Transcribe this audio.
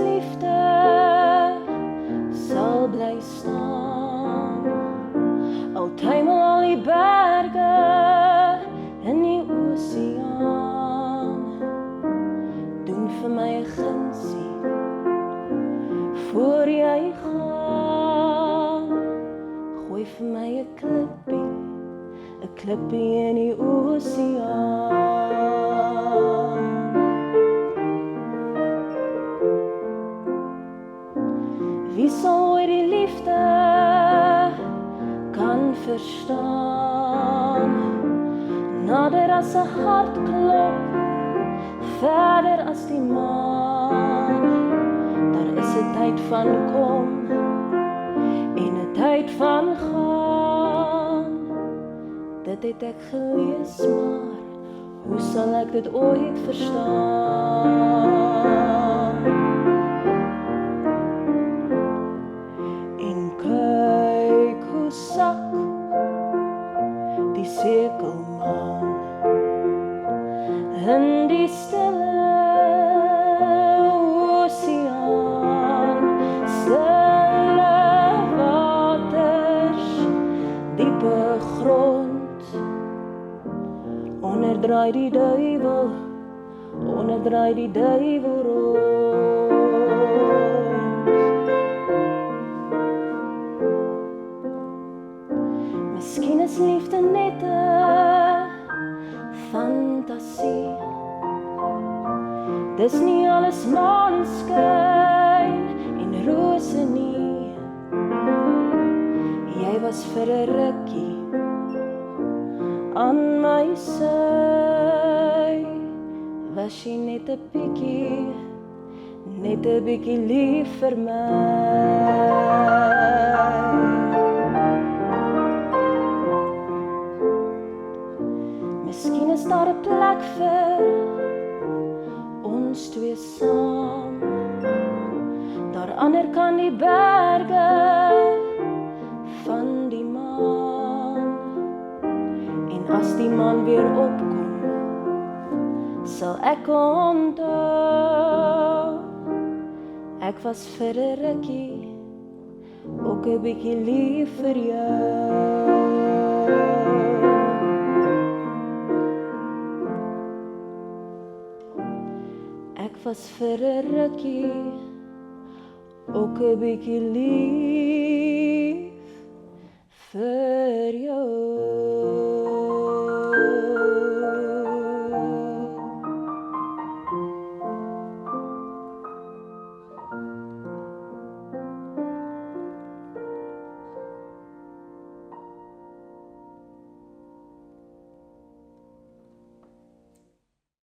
liefde sal bly staan. Al tuimel al die berge in die oseaan. Doen vir my 'n gunsie voor jy gaan. Gooi vir my 'n klippie in die oseaan. Wie sal ooit die liefde kan verstaan? Nader as 'n hartklop, verder as die maan. Daar is 'n tyd van kom en 'n tyd van gaan. Dit het ek gelees, maar hoe sal ek dit ooit verstaan? En kyk hoe sak die sekelmaan in die stille oseaan. Stille waters, diepe grond. Onderdraai die duiwel rond. Miskien is liefde net 'n fantasie. Dis nie alles maanskyn en rose nie. Jy was vir 'n rukkie aan my sy. Was jy net 'n bietjie lief vir my. Miskien is daar 'n plek vir ons twee saam. Daar ander kan die berge van die maan. En as die maan weer opkom, sal ek onthou. Ek was vir 'n rukkie ook 'n bietjie lief vir jou. Ek was vir 'n rukkie ook 'n bietjie lief vir jou.